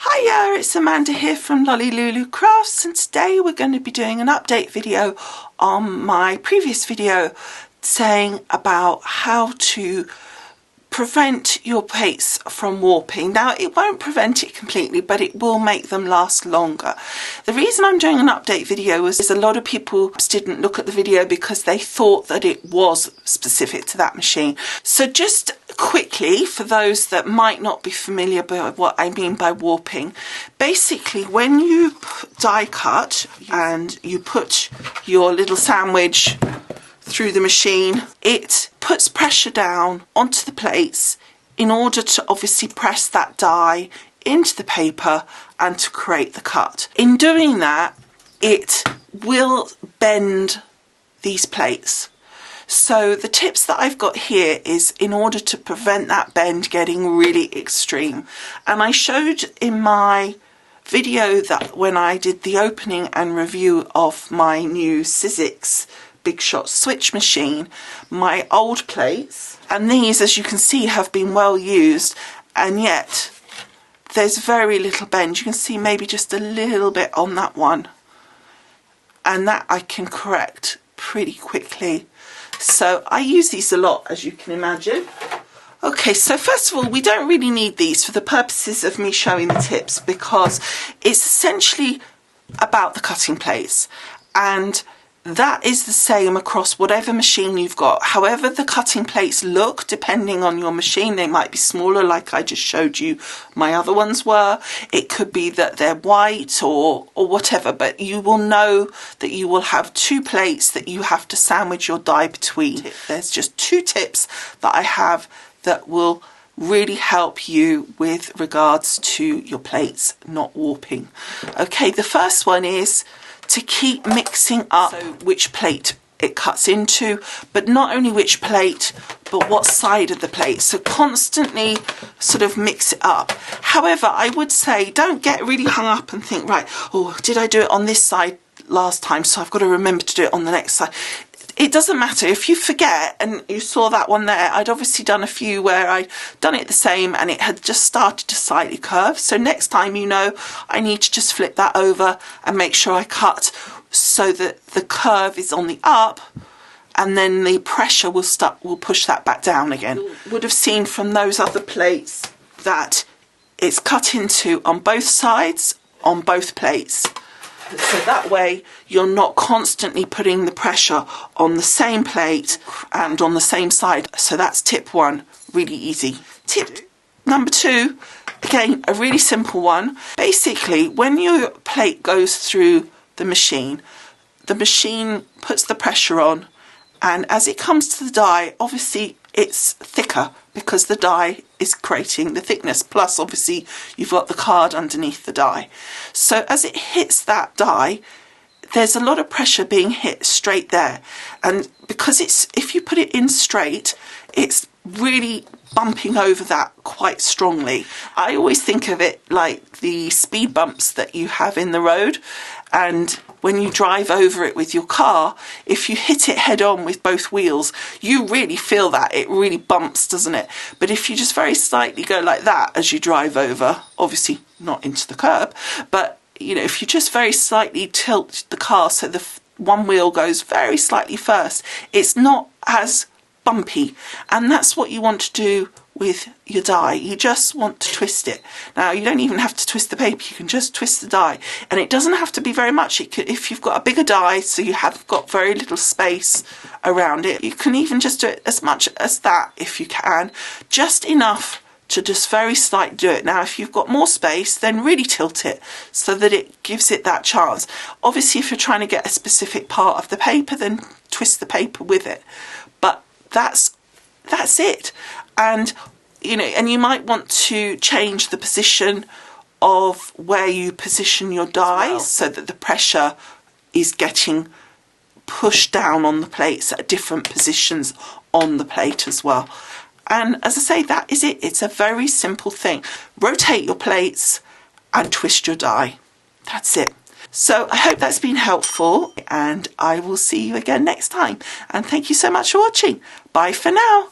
Hiya, it's Amanda here from Lolli Lulu Crafts, and today we're going to be doing an update video on my previous video saying about how to prevent your plates from warping. Now, it won't prevent it completely, but it will make them last longer. The reason I'm doing an update video is a lot of people didn't look at the video because they thought that it was specific to that machine. So just quickly, for those that might not be familiar with what I mean by warping, basically when you die cut and you put your little sandwich through the machine, it puts pressure down onto the plates in order to obviously press that die into the paper and to create the cut. In doing that, it will bend these plates. So the tips that I've got here is in order to prevent that bend getting really extreme. And I showed in my video that when I did the opening and review of my new Sizzix Big Shot switch machine, my old plates, and these, as you can see, have been well used, and yet there's very little bend. You can see maybe just a little bit on that one, and that I can correct pretty quickly. So I use these a lot, as you can imagine. Okay, so first of all, we don't really need these for the purposes of me showing the tips, because it's essentially about the cutting plates, and that is the same across whatever machine you've got. However the cutting plates look, depending on your machine, they might be smaller like I just showed you my other ones were. It could be that they're white or whatever, but you will know that you will have two plates that you have to sandwich your die between. There's just two tips that I have that will really help you with regards to your plates not warping. Okay, the first one is to keep mixing up which plate it cuts into, but not only which plate, but what side of the plate. So constantly sort of mix it up. However, I would say don't get really hung up and think, right, oh, did I do it on this side last time, so I've got to remember to do it on the next side. It doesn't matter. If you forget, and you saw that one there, I'd obviously done a few where I'd done it the same and it had just started to slightly curve. So next time, you know, I need to just flip that over and make sure I cut so that the curve is on the up, and then the pressure will push that back down again. You would have seen from those other plates that it's cut into on both sides, on both plates. So that way you're not constantly putting the pressure on the same plate and on the same side. So that's tip one, really easy. Tip number two, again, a really simple one. Basically, when your plate goes through the machine puts the pressure on, and as it comes to the die, obviously it's thicker because the die is creating the thickness, plus obviously you've got the card underneath the die. So as it hits that die, there's a lot of pressure being hit straight there, and because if you put it in straight, it's really bumping over that quite strongly. I always think of it like the speed bumps that you have in the road, and when you drive over it with your car, if you hit it head on with both wheels, you really feel that. It really bumps, doesn't it? But if you just very slightly go like that as you drive over, obviously not into the curb, but you know, if you just very slightly tilt the car so the one wheel goes very slightly first, it's not as bumpy. And that's what you want to do with your die. You just want to twist it. Now, you don't even have to twist the paper, you can just twist the die, and it doesn't have to be very much. It could, if you've got a bigger die, so you have got very little space around it, you can even just do it as much as that if you can, just enough to just very slightly do it. Now, if you've got more space, then really tilt it so that it gives it that chance. Obviously, if you're trying to get a specific part of the paper, then twist the paper with it. But that's it. And you know, and you might want to change the position of where you position your die so that the pressure is getting pushed down on the plates at different positions on the plate as well. And as I say, that is it. It's a very simple thing. Rotate your plates and twist your die. That's it. So I hope that's been helpful, and I will see you again next time. And thank you so much for watching. Bye for now.